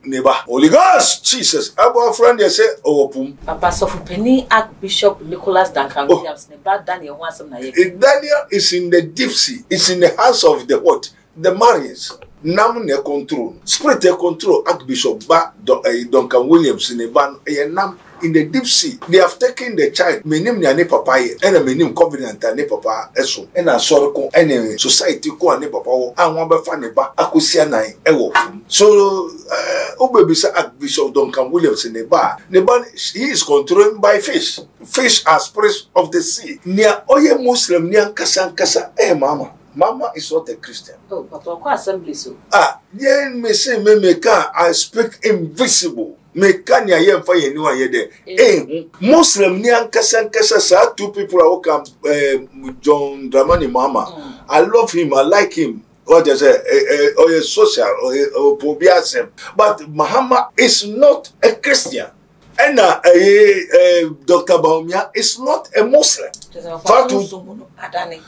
neighbor. Holy Ghost, Jesus. Our friend, they say, oh, pum. Papa, so for Penny, Archbishop Nicholas Duncan Williams, neighbor Daniel wants some. Daniel is in the deep sea. It's in the hands of the what? The Marines. Nam ne control. Spirit control Archbishop Duncan Williams in the ban. Nam in the deep sea. They have taken the child. Menim ne papa and a menim covenant ne papa eso. And a sort and society ko ne papa wo. And one be fan ba akosia nan ewo. So Obebisa Archbishop Duncan Williams in the bar. The ban he is controlled by fish. Fish are spirits of the sea. Near oye Muslim near kasa mama. Mama is not a Christian. Oh, Papa, what assembly so? Yen me say me I speak invisible. Me can ya yen for you know ye Muslim ni ankasa sa two people who come John Dramani Mama. I love him, I like him. What is a social or pobiasem. But Muhammad is not a Christian. And Dr. Baumia is not a Muslim.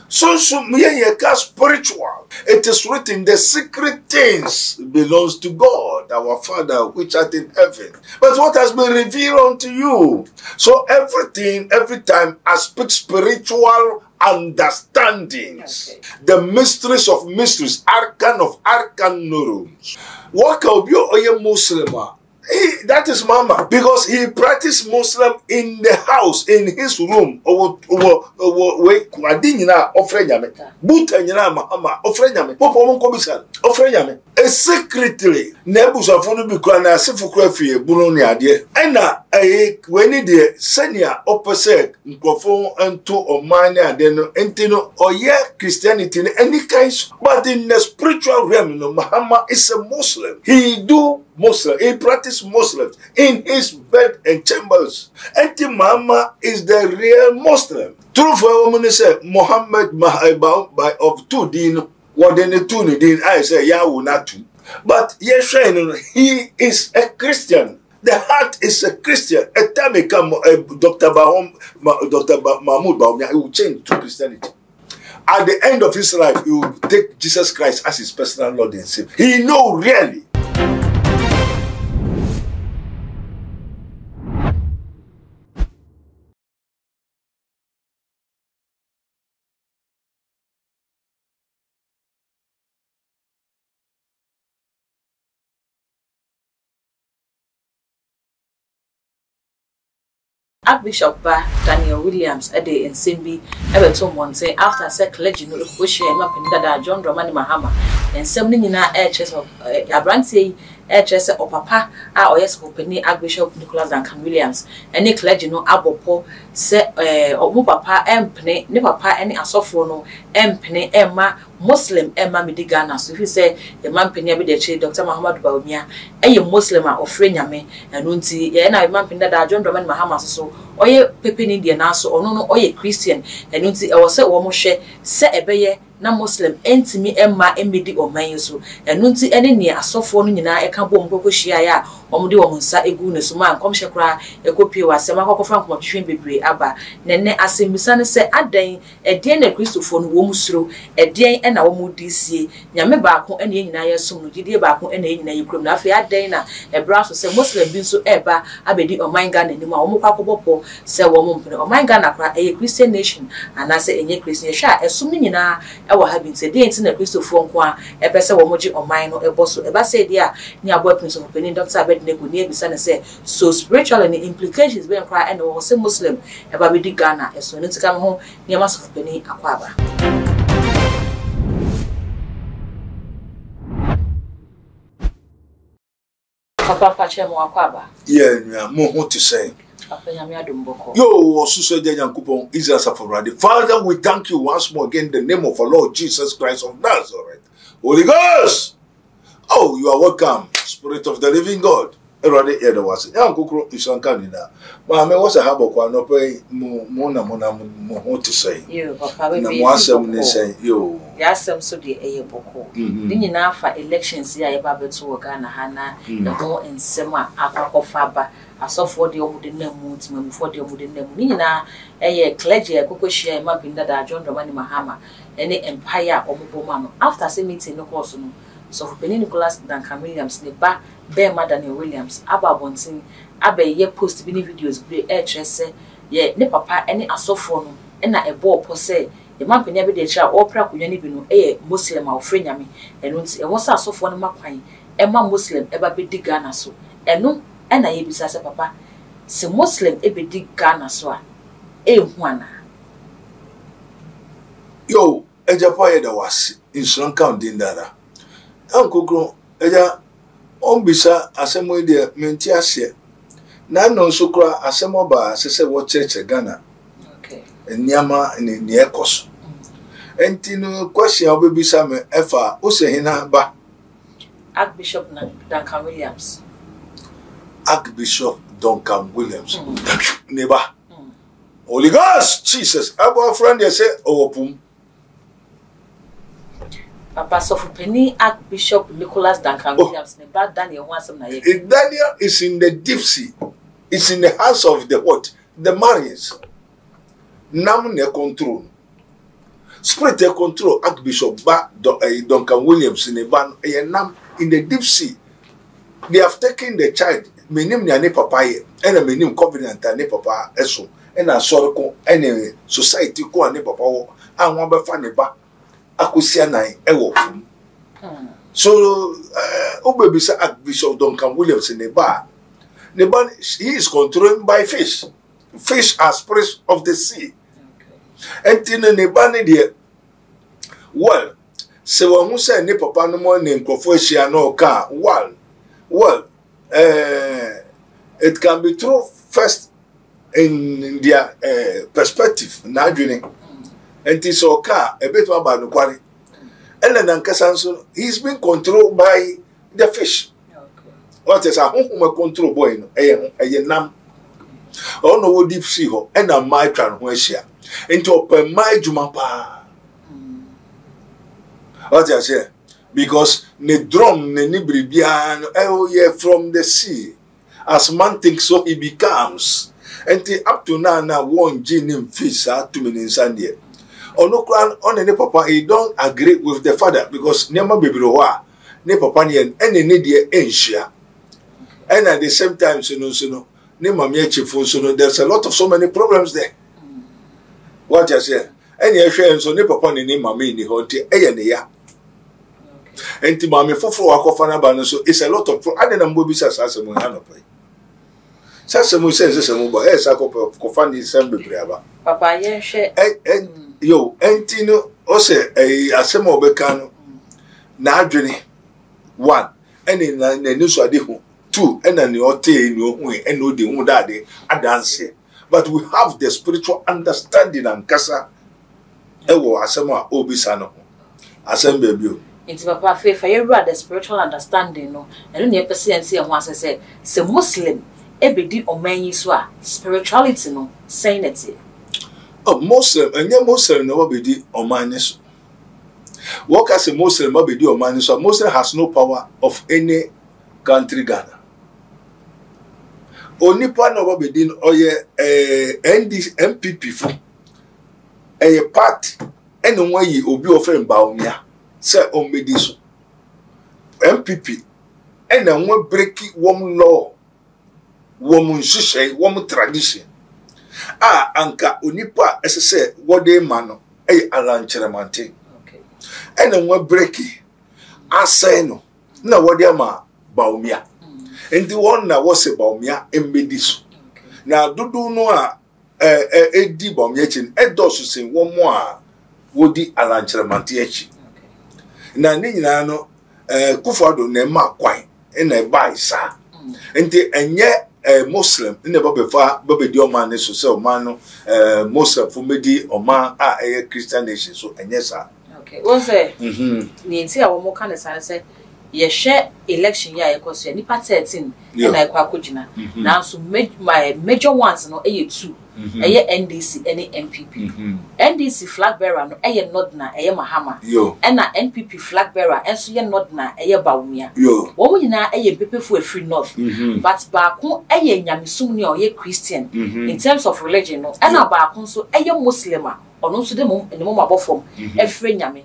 So spiritual. It is written, the secret things belongs to God, our Father, which art in heaven. But what has been revealed unto you? So every time I speak spiritual understandings, the mysteries of mysteries, arcan of arcanurums. What can be a Muslim? That is Mama, because he practiced Muslim in the house, in his room. Secretly, Nebus of Funubicana, Sifukrefi, Bulonia, dear. And when he did senior opposite, microphone and two or minor, then Entino or Christianity in any case, but in the spiritual realm, Muhammad is a Muslim. He do Muslim, he practice Muslims in his bed and chambers. And Muhammad is the real Muslim. True for a woman say Muhammad by of two din. What then the two din I say Yahoo not two. But yes, he is a Christian. The heart is a Christian. A time he come Dr. Mahmoud Baumia, he will change to Christianity. At the end of his life, he will take Jesus Christ as his personal Lord and Savior. He know really. Archbishop Daniel Williams at the Nsimbi Everton one say after said clergy no push that John Dramani Mahama and something in our air chest of Abranti air chest or papa or yes opening Archbishop Nicholas Duncan Williams and the clergy no abopo say or papa empne ne papa any asofo empne emma Muslim emma midigana so if you say the man penny be the Dr. Muhammad Baumia a Muslim or friend yame and unti na man penny that John Dramani Mahama so oye pepini de na so ono no oye Christian and unti e was say wo mo hwe se ebeye na Muslim entimi emma emedi oman so and unti ene ne asofo no nyina e ka bom kokohia ya omde wo nsa egu ne so man komhye kra ekopie wasem akokofra nkomotwe bebre aba nenne asembisa ne se adan edien na Kristofo no wo musuro edien na wo mudisie nyame baako ene nyina yesom no gidie baako ene nyina yekrom na afi adan na ebra so se Muslim bi so eba abedi oman ga nanim a wo mkwakobopɔ se wo mpene oman ga na kra e Christian nation anase enye Christian hwa esum nyina ewo ha bi nse de enti na Kristofo nko a ebe se wo moji oman no ebo so eba se dia ni abo prince of penin Dr. Abednego ni ebisa ne se so spiritual and implications be nkra and wo se Muslim eba be di Ghana eso no tika ho ni ama so penin akwaba Papa chemo akwaba yeah mo ho to say Yo, Father, we thank you once more again in the name of our Lord Jesus Christ of Nazareth. Holy Ghost! Oh, you are welcome, Spirit of the living God. Erade ede wase. Ya nkukuru isanka nina. Ma me wase habo kwa no pe mo ho to say. Yo, papa we be. Na mo asem ne say yo. Ya asem so de eye boko. Ni nyina afa elections ya eba beto wo Ghana ha na the whole ensem a akwakofa ba. Asofo de omude namu timamfo de omude namu ni nyina eye clergy ekokohia ma binda da John Dramani Mahama ene empire omuboma no after say meeting no course no so for Penny Nicholas Duncan Williams ne ba Bempah Daniel Williams aba bontin aba ye post bi ni videos bi say ye ne papa ene asofo no na ebo opo say ye mampanya bi de kira opra kunwa ni bi no Muslim a ofre nyame eno nti e wo sa asofo no makwan ma Muslim eba be di Ghana so eno na ye bisa say papa se Muslim be di Ghana so a hu ana yo eja pa ye da wasi insuran count din dara ankokro eja on bisa asemo de menti ase na no so kra asemo ba sese wo church Ghana okay enyama ni ekoso enti no question obebisa me efa o se hina ba Archbishop Duncan Williams Archbishop Duncan Williams neba Holy Ghost Jesus abo friend you say owopum Papa so for Penny Archbishop Nicholas Duncan Williams ne ba Daniel wansam na ye Daniel is in the deep sea. It's in the hands of the what? The Marines. Nam ne control. Spirit control Archbishop Duncan Williams in the ban nam in the deep sea. They have taken the child. Menim ni ane papa ye. Ena menim covenant ane papa eso. Ena soroko ene society ko ane papa wo. Anwa be fa ne ba. Akusia nai ewo. So Obebisa Archbishop Duncan Williams in the bar. The bar he is controlled by fish. Fish are spirits of the sea. And in the bar well, so who say ne papa no more name Kofoshia no car. Well, it can be true first in their perspective, not dreaming. And this car a bit about the quality. And then he's been controlled by the fish. okay What is a home control boy? A nam. Oh no, deep sea ho, and a my transhusia into open my jumapa. What I say? Because ne drum ne nibribian, oh yeah, from the sea. As man thinks, so he becomes. And up to now, one gin in fish are 2 minutes and yet. No crown on any papa, he don't agree with the father because Nema baby roa, ne papa ni any nedia enshia. And at the same time, so no, Nema miachi so there's a lot of so many problems there. What I say? Any friends so ne papa ni mami ni honti ya. And Timami for Wakofana Bano, so it's a lot of I didn't move as a Mohanope. Sasamu says this a mobile, as I cofani Sambi Brava. Papa, yeah, share. Yo, Entino, Ose, a Asemo Becano, Nadrini, 1, and in the news I did 2, and then your tea, no way, and no de Mudade, a dance. But we have the spiritual understanding and Casa Ewo Asema Obisano, Assembly. It's Papa faith, I read the spiritual understanding, no, and only a person see once I say, say Muslim, every day or man you swear, spirituality, no, saying it. Oh, Muslim, and your Muslim never be the Omanis. What as a Muslim, maybe the Omanis, so Muslim has no power of any country Ghana. Only part of what be doing, or MPP for a part, and one ye will be offering Baumia. Say on mediso MPP and then one breaking one law, woman shishay, woman tradition. Anka unipa as I say, what day mano, alan cheramante. Okay. And then one breaking Asano, no what dear ma, Baumia. And the one that was a Baumia and mediso. Now, do no a deep Baumia, a dosu say one more would the alan cheramante. Na ninyina no Kufado na ma kwan na bai sa enti enye Muslim na babefa babedi oman ne so se oman no Muslim fu medi oman a Christian nation so enye sa okay won say ni enti a wo mo kan say say ye share election ya ekoso ni part 13 na ekwa kogina na so major ones no 2 NDC any MPP. NDC flag bearer no not na Mahama. And na NPP flag bearer and so not na Baumia. Woman na people for a free north. But Baku Nyamisumni or Christian in terms of religion no and Baku so Muslima or no to them in the moment form every Nyami.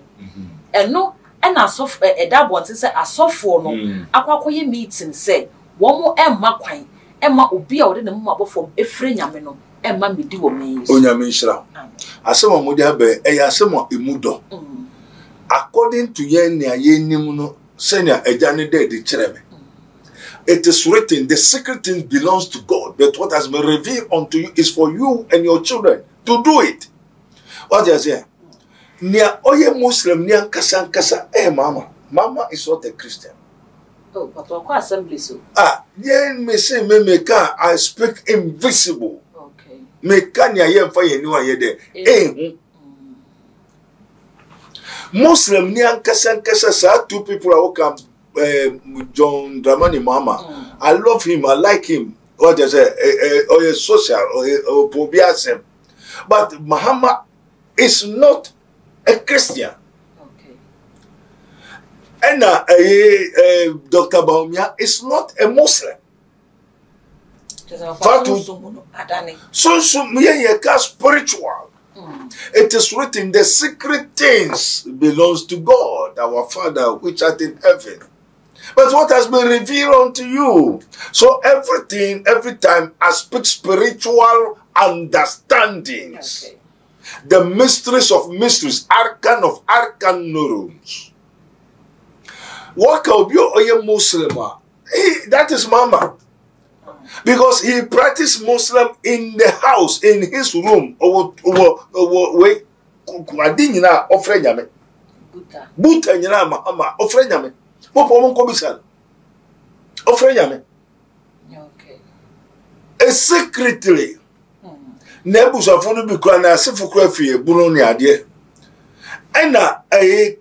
And no and asof that one say asofo no akwakoye meeting say womo emma kwan emma obi a wode ne mma bofom efre nyame no emma medi wo meyi onyame nshira asemo mudi abe asemo emudo according to yen ne ayenim no senior ejane de kireme. It is written, the secret things belongs to God, but what has been revealed unto you is for you and your children to do it. What do you say? Nia oye Muslim nia kasa mama. Mama is not a Christian. Oh, but what assembly so? Yen me say me ka I speak invisible. Okay. Me ka nia yen fa yen wa ye de. Muslim nia kasa sa two people are come. John Dramani Mama. I love him, I like him. What they say, or a social or pobiasem. But Muhammad is not a Christian. Okay. And Dr. Baumia is not a Muslim. So spiritual. It is written, the secret things belongs to God, our Father, which art in heaven. But what has been revealed unto you? So everything, every time, I speak spiritual understandings. Okay. The mysteries of mysteries, arcan of arcanorum. What can be a Muslim? That is Mama. Because he practiced Muslim in the house, in his room. Buta nyina Mama, ofrenyame. Okay. Secretly. Nebusafonu bi kwa na asefo kwa fie bunu ne ade. Ena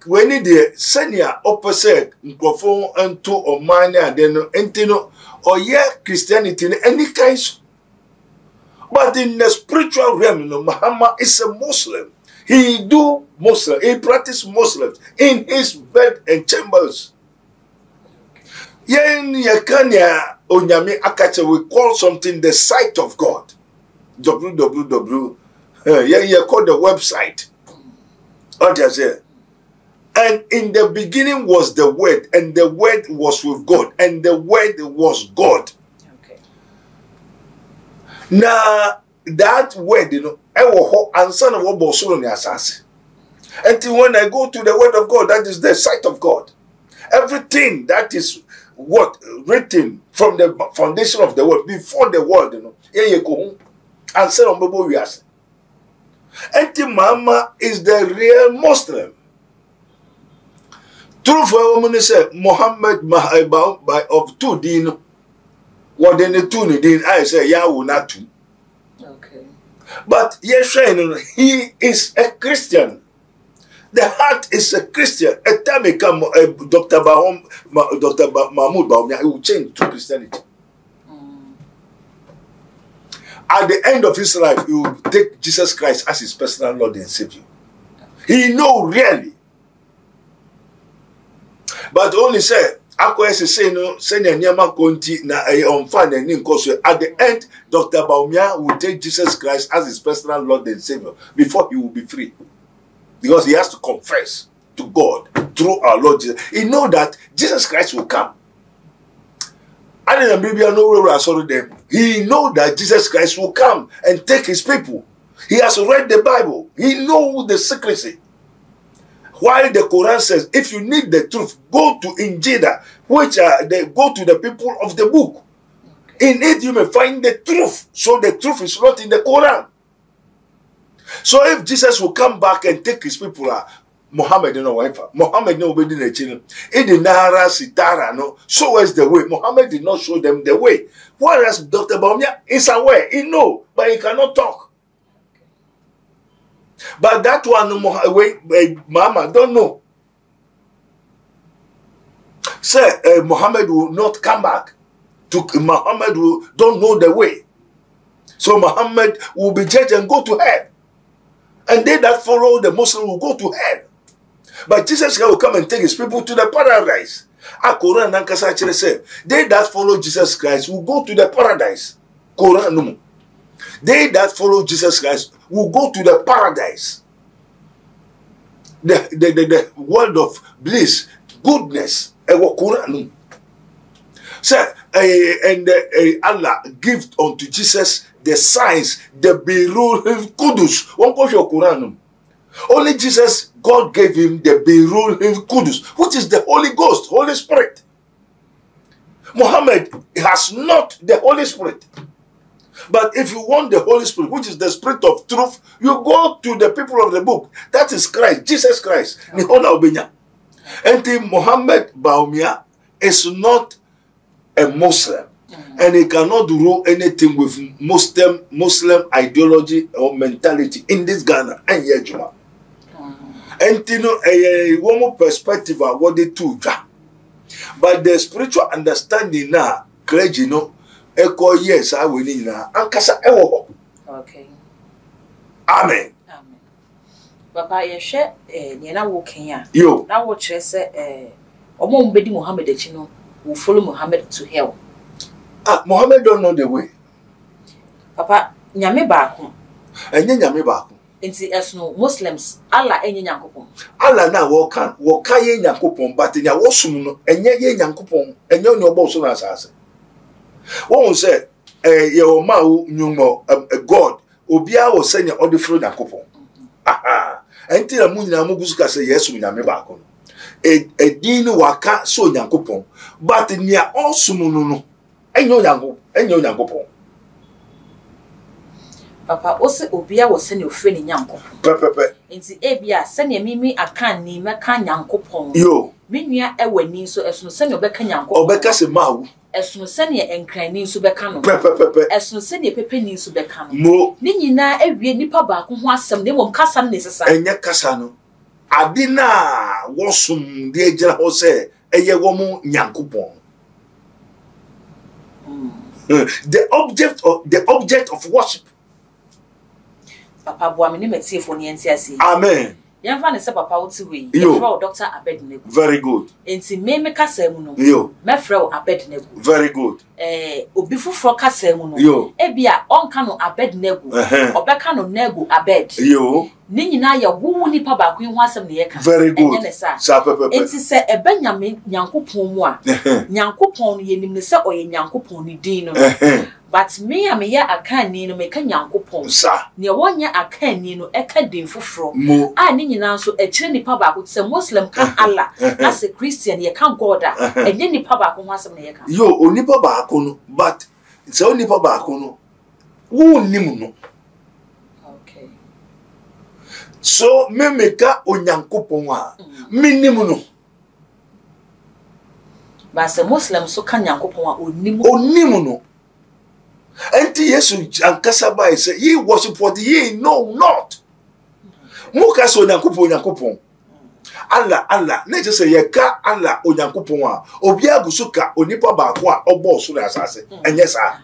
when the senior opposite nkofo ento oman ade no entino oye Christianity any kind. But in the spiritual realm, Muhammad is a Muslim. He do Muslim. He practice Muslims in his bed and chambers. Yen yakanya onyame akache, we call something the sight of God. www. You call the website. What you say? And in the beginning was the Word, and the Word was with God, and the Word was God. Okay. Now that Word, and son of Obosolo ni asase. Until when I go to the Word of God, that is the sight of God. Everything that is what written from the foundation of the world, before the world, and son of Bobo Yas. Until Mama is the real Muslim. True for a woman say Muhammad by of two din. What then the two din I say Yahu not two. Okay. But yes, he is a Christian. The heart is a Christian. A time come Dr. Mahmoud Baumia, he will change to Christianity. At the end of his life, he will take Jesus Christ as his personal Lord and Savior. He know really. But only say, say no, send a nyama konti na on fan and at the end, Dr. Baumia will take Jesus Christ as his personal Lord and Savior before he will be free. Because he has to confess to God through our Lord Jesus. He know that Jesus Christ will come. And in Arabia, he know that Jesus Christ will come and take his people. He has read the Bible. He knows the secrecy. While the Quran says, if you need the truth, go to Injida, which they go to the people of the book. In it you may find the truth. So the truth is not in the Quran. So if Jesus will come back and take his people, Muhammad no wife. Muhammad no obedi na chino. It the Nara Sitara no. So is the way. Muhammad did not show them the way. Whereas Dr. Baumia is aware. He know, but he cannot talk. But that one, Mama don't know. Say Muhammad will not come back. Muhammad will don't know the way. So Muhammad will be judged and go to hell. And they that follow the Muslim will go to hell. But Jesus will come and take his people to the paradise. Quran nankasa actually say, they that follow Jesus Christ will go to the paradise. Quran no. They that follow Jesus Christ will go to the paradise. the word of bliss, goodness, ewo Quran. Say, and Allah give unto Jesus the signs, the Birul Kudus. One question Quran. Only Jesus, God gave him the Birul Kudus, which is the Holy Ghost, Holy Spirit. Muhammad has not the Holy Spirit. But if you want the Holy Spirit, which is the Spirit of truth, you go to the people of the book. That is Christ, Jesus Christ. Okay. And Muhammad Baumia is not a Muslim. And he cannot do anything with Muslim ideology or mentality in this Ghana and Yejuma. And you know, one more perspective of what they do. But the spiritual understanding now, clergy, you know, echo yes, I will need now. Ankasa ewo. Okay. Amen. Amen. Papa, you share na walking ya. Yo. Now what you say omo mbedi Muhammad echino will follow Muhammad to hell. Muhammad don't know the way. Papa, nyame baako. Enye nyame baako. Inti esno Muslims Allah enye nyankopon. Allah na woka ye nyankopon, but nya wosum no enye ye nyankopon, enye oni obo so na asase. Won say ye o ma wo nyumo God obia wo se nya odi fro nyankopon. Aha. Enti na mu nyina mu gusuka se yesu nyame baako. Edin waka so nyankopon, but nya osum no enye nyankopon. Papa, ose obia wo se ne ofre ni nyankopon. Pepepe. Nti ebia se ne mimi akan ni meka nyankopon. Yo. Menua ewani so esuno se ne obeka nyankopon. Obeka se mawu. Esuno se ne enkrani so beka no. Pepepe. Esuno se ne pepeni so beka no. Mo. Ni nyina ewie nipa baako ho asem ne mom kasa ne sesa. Enye kasa no. Adina wosum de ejira ho se eye wo mu nyankopon. The object of worship. Papa boa me ne metie fo ne enti ase. Amen. Yemfa ne se papa wo ti we. Yo. Dr. Abednego. Very good. Enti me kasa mu no. Yo. Me frɛ wo Abednego. Very good. Obi fufuro kasa mu no. Yo. Ebia onka no Abednego. Obeka no Nego Abed. Yo. Ni nyina ya wo nipa ba ko ho asem ne yeka. Very good. Sa pepepe. Enti se ebe nyame nyankopon mu a. Nyankopon no yenim ne se oye nyankopon ni din no. But me am ya akani no meka nyankopon. Sa. Ne wonya akani no eka din fufuro. A ni nyina so ekire nipa ba ko se Muslim ka Allah. Na se Christian ye ka God a. Enye nipa ba ko ho asem ne yeka. Yo, onipa ba ko no, but se onipa ba ko no. Wo nim no. So me meka onyankopon a minim no. Ba se Muslim so ka nyankopon a onim no. Enti Yesu ankasa bai say ye worship what ye know not. Muka so onyankopon. Allah na je say ye ka Allah onyankopon a obi agusuka onipa ba ko a obo so na asase enye sa.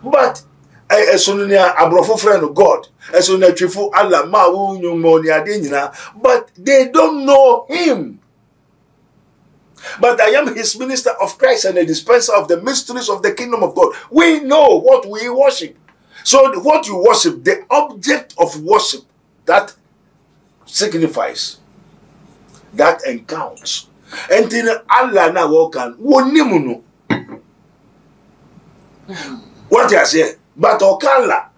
But esonia abrofo friend God esonia twifu Allah ma wu nyumo ni ade nyina, but they don't know him. But I am his minister of Christ and a dispenser of the mysteries of the kingdom of God. We know what we worship. So what you worship, the object of worship, that signifies, that encounts. And then Allah na wokan wonimuno. What you say? But okala.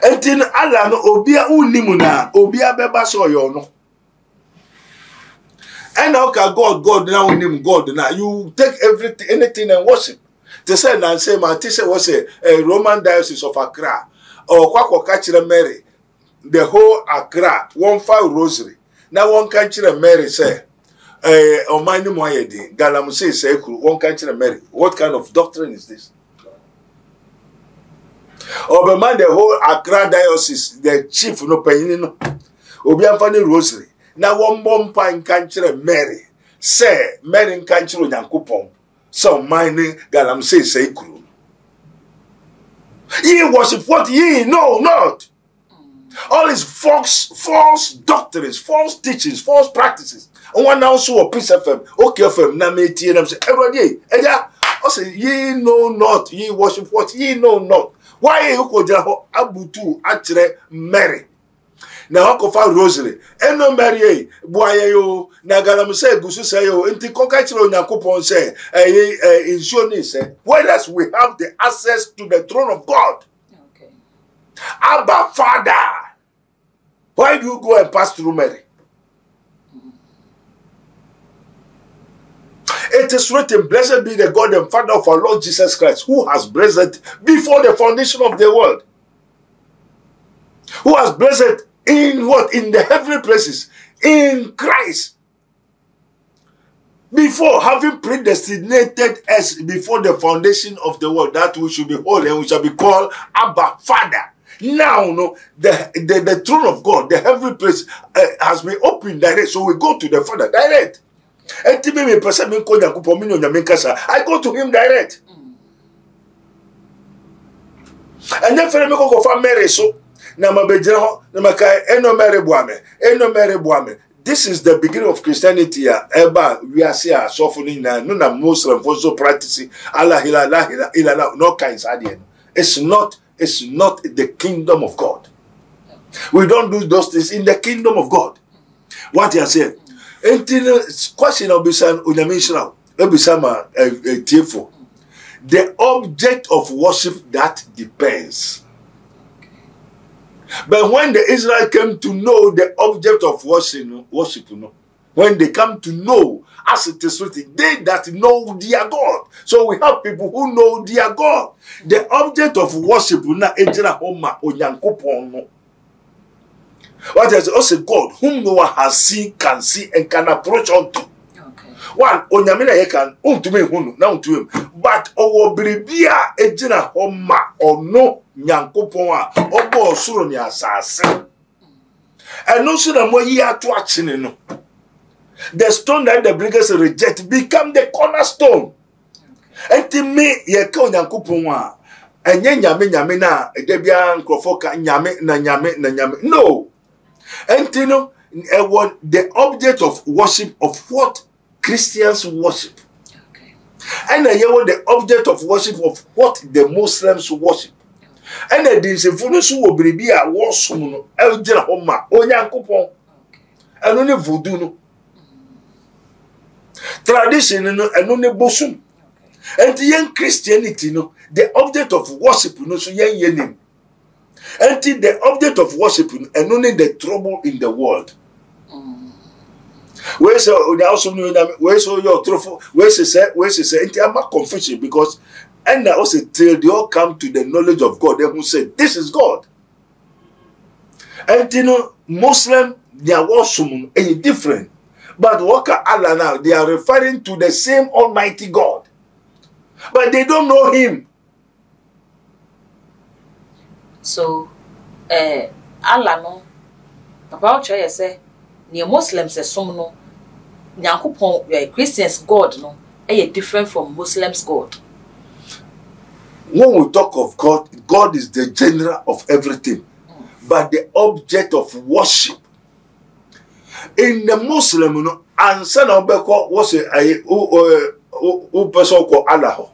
And then Allah no obia unimuna, obia beba so yo no. And how can God now name God now? You take everything, anything and worship. They say and say, my teacher was a Roman diocese of Accra or Kwako Kachira Mary. The whole Accra, 1 rosary. Now one Kachira Mary say, oh my name Moyedi, Galamuse say, one Kachira Mary. What kind of doctrine is this? Or man, the whole Accra diocese, the chief no paying Obianfani rosary. Na one bompa in country Mary. Say Mary in country Yankupon. So mining galam say kuru. Ye worship what ye know not. All is false doctrines, false teachings, false practices. And one now so a peace FM, okay FM, na me tie them say everybody. Eja, I say ye know not, ye worship what ye know not. Why you ko jaho abutu atre Mary. na wakofa rosary eno Mary boaye yo na galam say gusu say yo enti konka chiro Yakupon say insuo ni say whereas we have the access to the throne of God. Okay. Abba Father, why do you go and pass through Mary? It is written, blessed be the God and Father of our Lord Jesus Christ, who has blessed before the foundation of the world. Who has blessed in what? In the heavenly places. In Christ. Before having predestinated us before the foundation of the world, that we should be holy and we shall be called Abba Father. Now, no, the throne of God, the heavenly place, has been opened direct. So we go to the Father direct. I go to him direct. And then for me go for Mary so na mabejira na makai eno Mary buame. This is the beginning of Christianity. Eba we are see so for na no na Muslim also practicing Allah ila no kinds adian. It's not the kingdom of God. We don't do those things in the kingdom of God. What you are saying? Until question of Bisan Unyamishra, Ebisama Tifo. The object of worship that depends. But when the Israel came to know the object of worship, when they come to know, as it is written, they that know their God. So we have people who know their God. The object of worship na ejira homa onyankopon. What is also God whom no one has seen, can see, and can approach unto. Okay. One, onyamina ye can untume hunu na untume. But owo biribia ejina homa ono nyankopon a obo osuro ni asase. And no so na mo yi ato achine no. The stone that the bringers reject become the cornerstone. Enti me ye ka onyankopon a enye nyame na edebia nkrofoka nyame. No. And you know, the object of worship of what Christians worship. Okay. And the object of worship of what the Muslims worship. And the Dinsefunos who will be a warsum, Eldra Homa, Onyankopon, and only voodoo. Tradition and only bosom. And the young Christianity, the object of worship, so young name. Until the object of worship and only the trouble in the world. Where's your trophy? Where's say? I'm not confusion because and also till they all come to the knowledge of God, they will say, this is God. And you know, Muslim, they are worship is different. But Waka Allah now, they are referring to the same Almighty God. But they don't know him. So, Allah no, Papa Ochoye say, near Muslims some no, Nyankopon Christians God no, different from Muslims God. When we talk of God, God is the general of everything, but the object of worship. In the Muslim, answer na obeko was a person called Allah.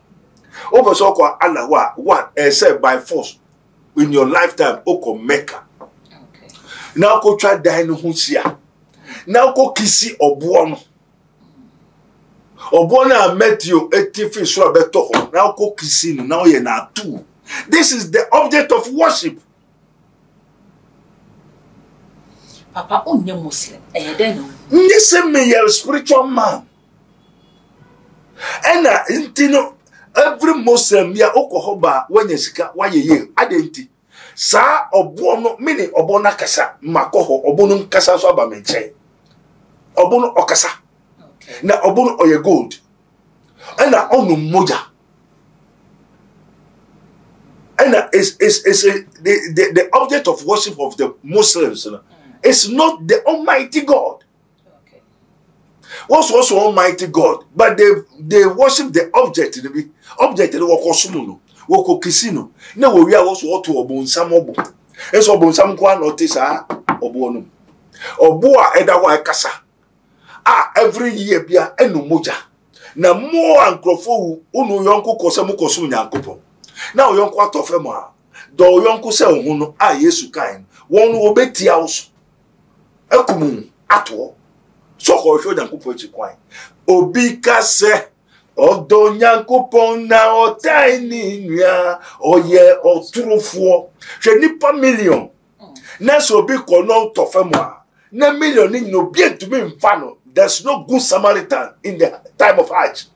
O person called Allah one said by force. In your lifetime, oko Mecca. Okay. Now go try dying Husia. Now go kisi obuono. Obuona met you 80 fish beto. Now go kisi no. Now ye na two. This is the object of worship. Papa, only Muslim. Listen me, you're a spiritual man. And every Muslim ya okohoba when you sika why ye adenti sa obono mini obona kasa makoho obono kasa so aba menche obono okasa na obono oye gold na onu moja and is the object of worship of the Muslims is not the Almighty God. What's also Almighty God, but they worship the object. The object they wako sumuno, wako kisino. Ne we are also what to obon sam obo. Eso obon sam kwa notice obo Oboa edawa kasa. Every year bia enu moja. Na mo ankrofo unu yonko kosemu kosu nyankopon. Na yonko atofemo do yonko se ohunu Yesu kan. Wonu obetia oso. ekumu ato so ko hwe Nyankopon chikwan obi ka se odo Nyankopon na otai ni nua oye oturofo hwe nipa million na so obi ko no tofemu a na million ni no bi entumi mfa no. There's no good Samaritan in the time of Hajj.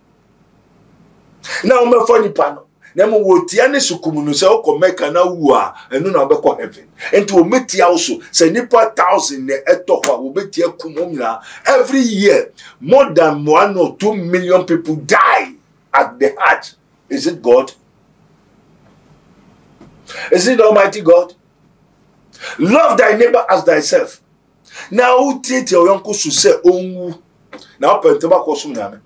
Now me funny pano. Nemo wotia ne sukumunu se oko Mecca na wu a enu na obekọ heaven. Enti o metia also se nipa 1000 ne etokwa wo betia kumomna. Every year more than 1 or 2 million people die at the Hajj. Is it God? Is it Almighty God? Love thy neighbor as thyself. Now tete oyonko su se onwu. Na opentema kosum nyame.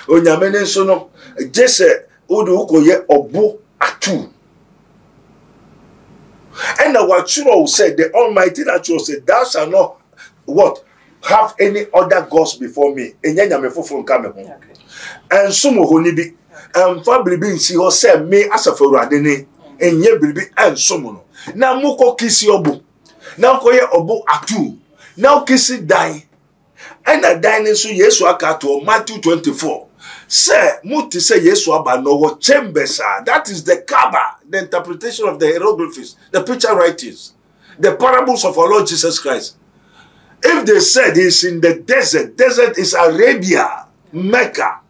Onyame ne nso no jese odo ukoye obo atu. And what Churo said, the Almighty that you said, thou shalt not what have any other gods before me. And nyame foforo nka me ho. And sumo honi bi fa biribi nsi ho se me asafo Awurade ne enye biribi ansomo no. Na mukọ kisi obo. Na koye obo atu. Now kisi die. And a dying so Yesu akato Matthew 24. Say muti say Yesu abanowo chambers. That is the Kaaba, the interpretation of the hieroglyphs, the picture writings, the parables of our Lord Jesus Christ. If they said he's in the desert, desert is Arabia, Mecca.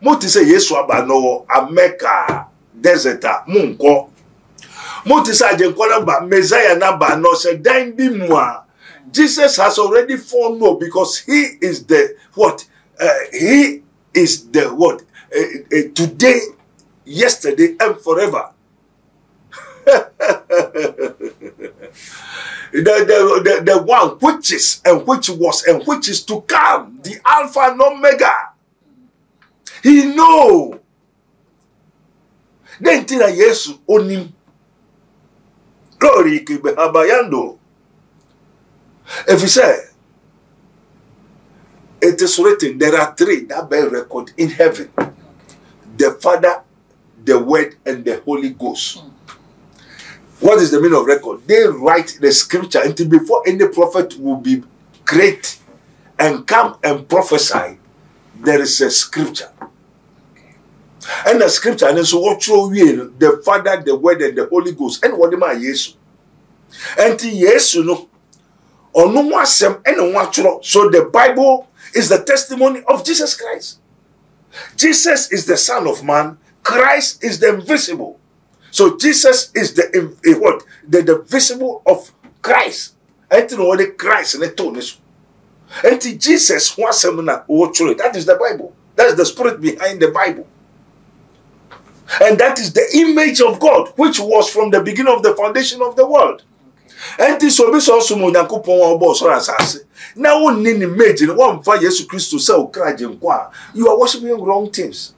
Muti say Yesu abanowo a Mecca desert munko. Muti say ajenkola ba Messiah na ba no say dying bi mua. Jesus has already foreknown because he is the what? He is the what? Today, yesterday, and forever. the one which is and which was and which is to come, the Alpha and Omega. He know. Then tina Yesu onim. Glory kibe habayando. If you say, it is written, there are 3 that bear record in heaven. The Father, the Word, and the Holy Ghost. What is the meaning of record? They write the scripture until before any prophet will be great and come and prophesy, there is a scripture. And the scripture, and so what show you the Father, the Word, and the Holy Ghost. And what am I, yes? And yes, you know. So the Bible is the testimony of Jesus Christ. Jesus is the Son of Man. Christ is the invisible. So Jesus is the visible of Christ. And what Christ and and Jesus was that is the Bible. That is the spirit behind the Bible. And that is the image of God, which was from the beginning of the foundation of the world. And this will be so soon Nyankopon obo so asase. Na won ni image no one fa Jesus Christ say o kraje nkwa. You are worshiping wrong things.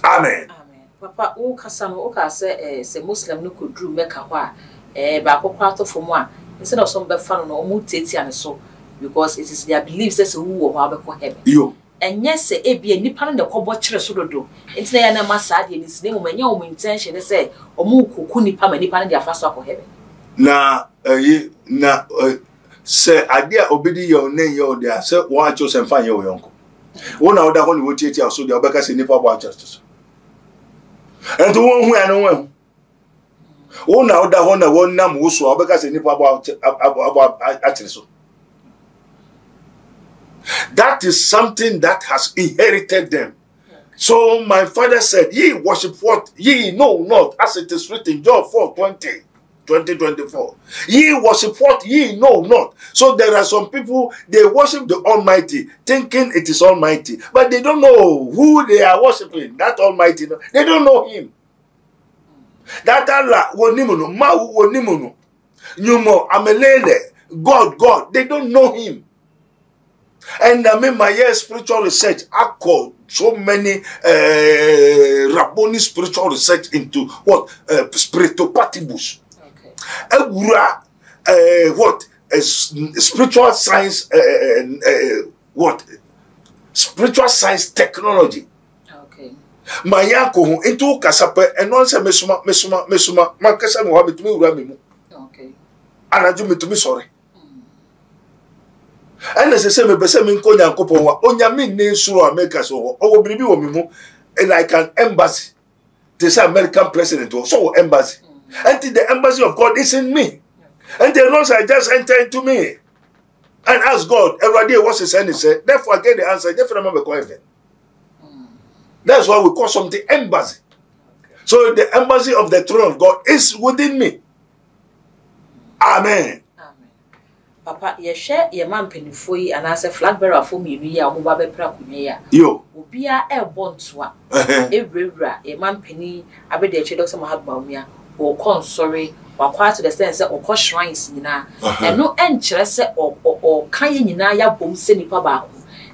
Amen. Amen. Papa o kasa no o ka say Muslim no kodru Mecca ho a ba akokwa to fo mu a instead of some be fa no o mu teti ane so because it is their belief say who wo ho abekọ heaven. Yo. And yes, ebia nipa no de kobo kire so dodo. Enti na ya na masa de ni sine mo manya o intention say o mu kuku nipa ma nipa no de afaso akọ heaven. Na say ade a obedi yo na yo de say won acho se mfa ye wo yonko. Wo na oda ho ni wo tieti aso de obeka se nipa bo acho so. Enti won hu ya no won. Wo na oda ho na won nam wo so obeka se nipa bo acho so. That is something that has inherited them. So my father said, ye worship what ye know not, as it is written, John 4:20-24. Ye worship what ye know not. So there are some people, they worship the Almighty, thinking it is Almighty. But they don't know who they are worshiping, that Almighty. They don't know him. That Allah, wonimuno, Mahu wonimuno, Nyumo, Amelele, God, they don't know him. And I mean, my spiritual research, I call so many Rabboni spiritual research into what spiritopatibus. Okay. What spiritual science? What spiritual science technology? Okay. Mayako into kasape and non se mesuma makasa no habitumi uramimu. Okay. anadwo metumi sɔre ɛna sɛ sɛ mebɛsɛ menkɔ Nyankopɔn wa onyame nne soro America so hɔ ɔwɔ biribi wɔ me mu like an embassy they say American president so embassy and the embassy of God is in me and the ones I just enter into me and ask God every day what's his saying say therefore I get the answer therefore I'm going heaven. That's why we call something embassy. So the embassy of the throne of God is within me. Amen. Papa, ye share ye man penifoi and as a flag bearer for me, we are mobile prakunia. Yo, Ubia air bonswa, every ra, a man penny, I bet the cheddar some had baumia, or con sorry, or quite to the sense or cost shrines in and no interest or kind in ya boom seni paba.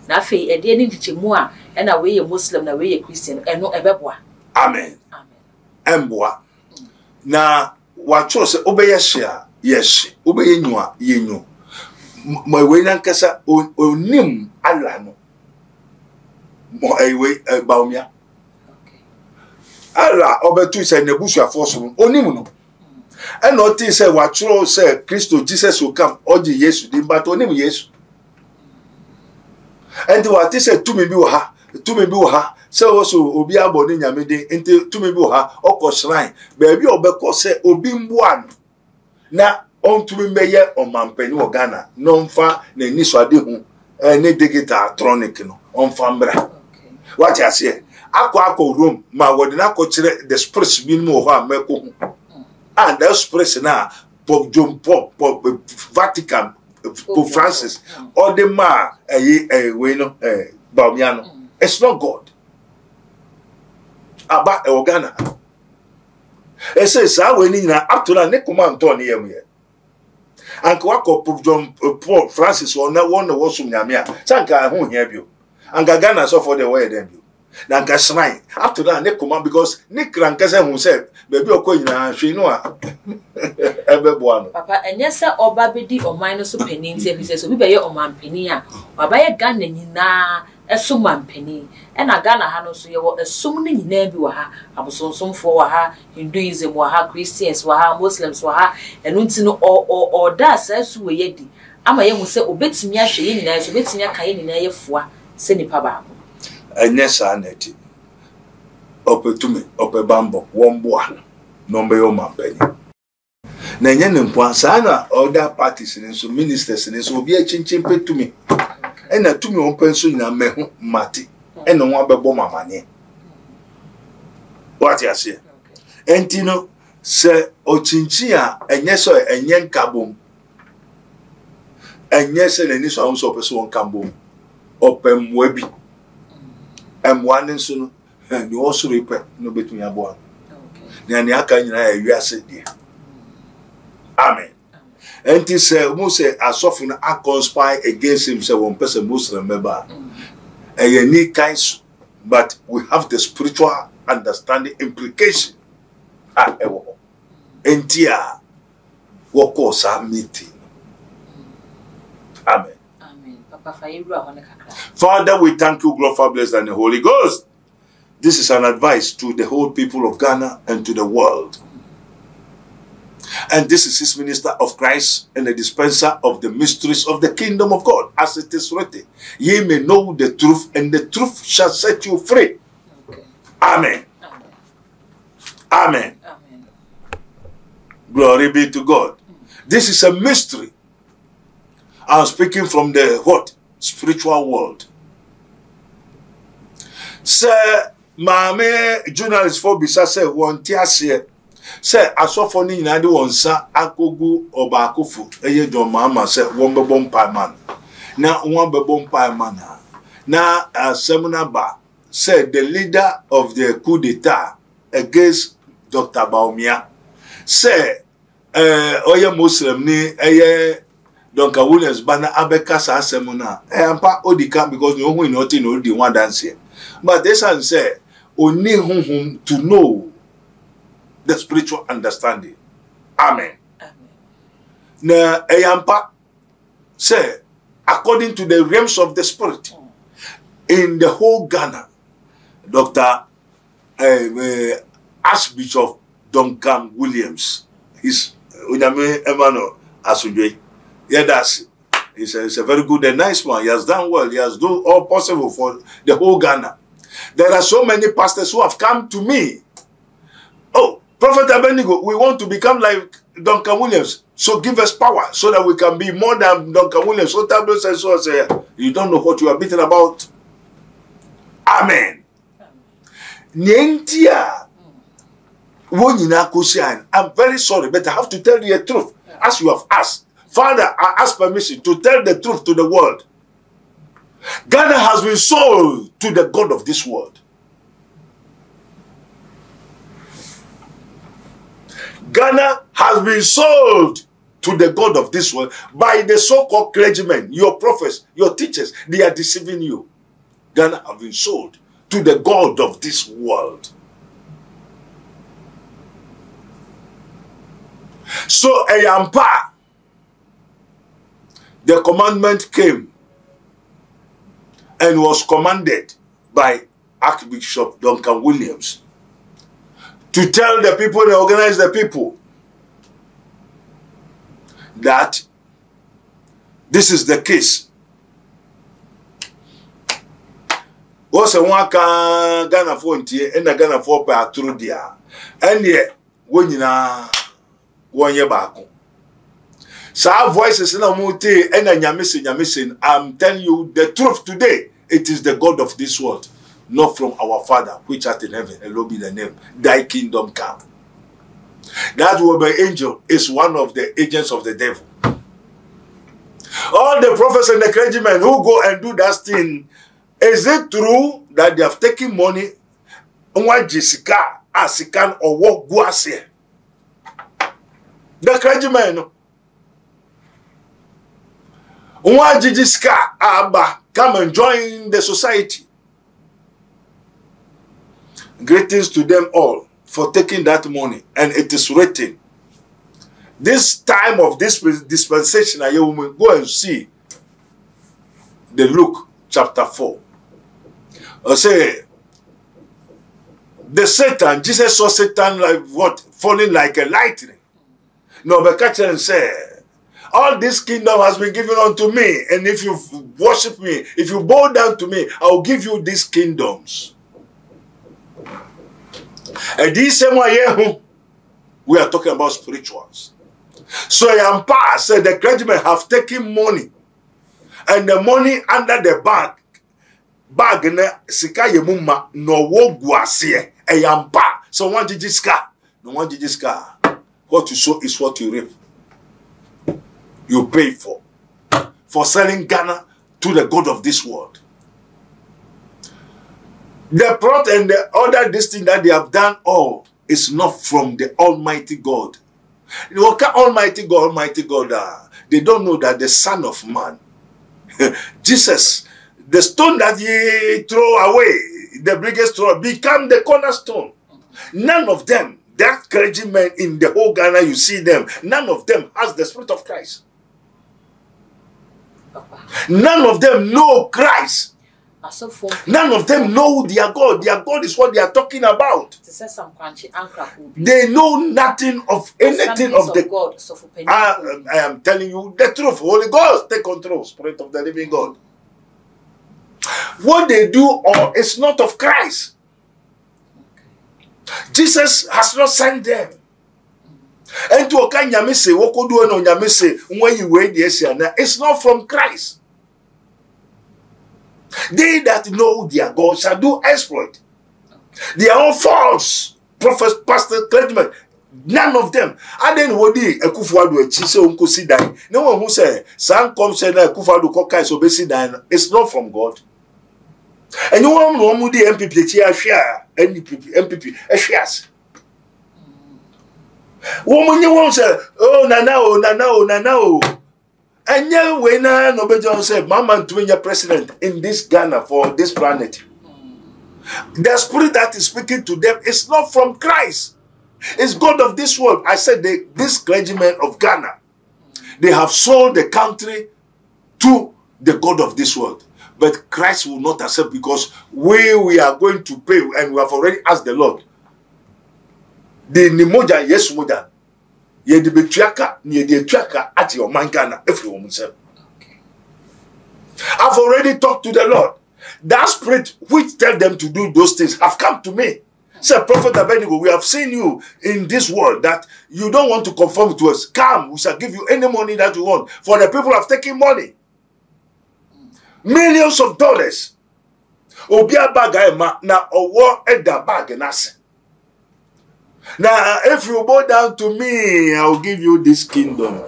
Nafe, a dear Chimua, and away a Muslim, away a Christian, and no ebeboa. Amen. Amen. Emboa. Na watch obey share, yes, obey you. My way nankasa onim alano mo ewe baumia ala obetu say nebusu afoso onim no and not say watro say Christo Jesus will come oje Yesu din but onim Yesu and what say to me bi wo ha say also obi abone nyame din enti to me bi wo ha okọ shrine baby obekọ say obi mboa na on to me meye on mampeni wo Ghana no mfa na ni so ade hu ne digital tronic no on fambra what you say akọ room ma wodi na ko kire the spirit bi mu ho ameko hu and the spirit na Pope John Pope Vatican Pope Francis or the ma we no baumia no it's not God aba e Ghana e say sa we ni na up to na ne command to ne yam ye anka wako Pope John Paul Francis or na one was nyame a sanka ho hia bio anka Ghana so for the way dem bio na anka shrine after that ne command because ne kranka say hu say baby okonyina hwe no a ebebo no papa enye se oba bedi oman no so pani nti ebi so bi be ye oman pani a oba ye Ghana nyina esum mampani ena Ghana ha no so ye wo esum ne nyina bi wa ha abosonsomfo wa ha Hinduism wa ha Christians wa ha Muslims wa ha enu nti no o da asasu we ye di ama ye hu se obetimi ahwe ye nyina so obetimi aka ye nyina ye foa se nipa ba enye sa na ti opetume opebambo womboa no mbe yo mampani na enye ne mpo sa na other parties ne so ministers ne so obi a chinchin petumi ena tumi on penso nyina mehu mate ena won abebo mamane what you say entino se ochinchi a enye so enye nkabom enye se ne ni so awon so peso won kambom opemwa bi emwa ne so no ni osoro ipe no betumi abo na ni aka nyina ya wiase die amen. And he said, Mose as often I conspire against himself one person Muslim member. A unique kind, but we have the spiritual understanding implication. And here, what cause our meeting? Amen. Amen. Father, we thank you, God, for blessed and the Holy Ghost. This is an advice to the whole people of Ghana and to the world. And this is his minister of Christ and the dispenser of the mysteries of the kingdom of God, as it is written. Ye may know the truth, and the truth shall set you free. Okay. Amen. Amen. Amen. Amen. Glory be to God. This is a mystery. I'm speaking from the what? Spiritual world. Sir, Mame journalist for Bisa say one tiasie. Say asofo ni nyina de wonsa akogu obaakofo eye John Mama say won bebo mpa man na won bebo mpa man na semina ba say the leader of the coup d'etat against Dr. Baumia say oye Muslim ni eye Duncan Williams bana abeka sa semina ampa odika because no hu no tin no di one dance but this one say oni hum to know the spiritual understanding. Amen. Amen. Na eyampa say according to the realms of the spirit in the whole Ghana, Dr. Archbishop Duncan Williams, his Emmanuel Asujwe. Yeah, that's he's a very good and nice man. He has done well. He has done all possible for the whole Ghana. There are so many pastors who have come to me. Oh, Prophet Abednego, we want to become like Duncan Williams. So give us power so that we can be more than Duncan Williams. So Tablo says, so say, you don't know what you are beating about. Amen. Nientia. I'm very sorry, but I have to tell you the truth. As you have asked. Father, I ask permission to tell the truth to the world. Ghana has been sold to the God of this world. Ghana has been sold to the God of this world by the so-called clergymen, your prophets, your teachers. They are deceiving you. Ghana has been sold to the God of this world. So, Ayampa, the commandment came and was commanded by Archbishop Duncan Williams to tell the people and organize the people that this is the case. What's a waka Ghana for and a Ghana for Patrudia? And yet, when you know, 1 year back. So our voices in a multi and a nyamisin. I'm telling you the truth today. It is the God of this world, not from our Father which art in heaven. Hallowed be the name. Thy kingdom come. That word angel is one of the agents of the devil. All the prophets and the clergymen who go and do that thing, is it true that they have taken money? One Jessica, Asikan, or what Guasia? The clergymen. One Jessica, Abba, come and join the society. Greetings to them all for taking that money, and it is written. This time of this dispensation, I will go and see the Luke chapter 4. I say, the Satan, Jesus saw Satan like what? Falling like a lightning. No, but catch and say, all this kingdom has been given unto me, and if you worship me, if you bow down to me, I will give you these kingdoms. And this same way, we are talking about spirituals. So Yampa said the clergymen have taken money, and the money under the bag na sika yemuma no wo guasie Yampa. So one jijiska, no one jijiska. What you sow is what you reap. You pay for selling Ghana to the God of this world. The plot and the other this thing that they have done all is not from the Almighty God. Almighty God, they don't know that the Son of Man, Jesus, the stone that he throw away, the biggest throw, become the cornerstone. None of them, that clergymen in the whole Ghana, you see them, none of them has the Spirit of Christ. None of them know Christ. None of them know their God. Their God is what they are talking about. They know nothing of anything of the God. I am telling you the truth. Holy Ghost, take control. Spirit of the living God. What they do is not of Christ. Jesus has not sent them. And to Okanyamese, Wokodu no Nyamese, when you wait, it's not from Christ. They that know their God shall do exploit. They are all false prophets, pastors, clergymen. None of them. I didn't know the Akufo-Addo say unko si dan. No one who say San come say na Akufo-Addo kokai so be si dan. It's not from God. And you want no the MPP ti ahwea MPP ahweas. Woman you want say oh nana. And yeah, when nobody said, Mama to your president in this Ghana for this planet. The spirit that is speaking to them is not from Christ. It's God of this world. I said this clergymen of Ghana, they have sold the country to the God of this world. But Christ will not accept because we are going to pay and we have already asked the Lord. The Nimoja, yes, Moja. Ye de betuaka, ye de tuaka at your mangana, every woman said. I've already talked to the Lord. That spirit which tell them to do those things have come to me. Say, Prophet Abednego, we have seen you in this world that you don't want to conform to us. Come, we shall give you any money that you want. For the people have taken money. Millions of dollars. Obia bagay ma na owo eda bag nase. Now, if you bow down to me, I will give you this kingdom.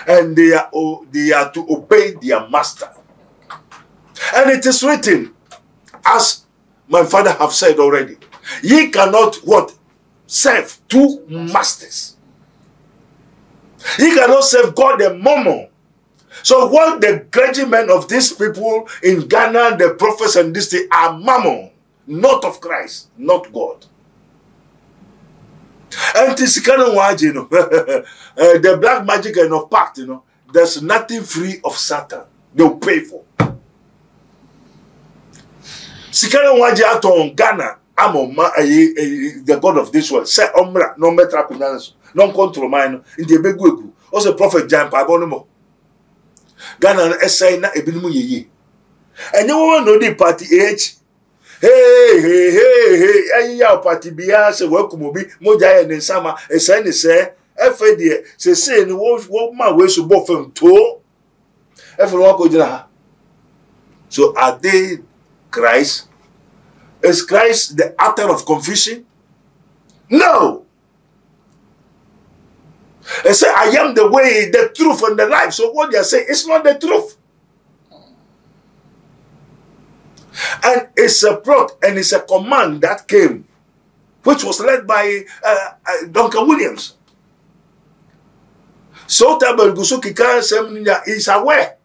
And they are to obey their master. And it is written, as my father have said already, ye cannot what? Serve two masters. Ye cannot serve God and Mammon. So what the clergymen of these people in Ghana, the prophets and this thing are Mammon, not of Christ, not God. And this kind of word, you know, the black magic and of pact, you know, there's nothing free of Satan. They'll pay for. Sikana waji ato Ghana, the God of this world. Say omra, no metra kunanas, non control mine. In the begwegu, also prophet Jan Pabonomo. Ghana essay na ebinimu ye. And you want know the party age. Hey, ya party biya se welcome bi moja en sama essay ni say FD say ni wo ma we so bo fam to. Everyone go jina. So are they Christ? Is Christ the author of confusion? No. They say, I am the way, the truth, and the life. So what they are saying is not the truth. And it's a plot and it's a command that came, which was led by Duncan Williams. So Tabel Gusuki is aware.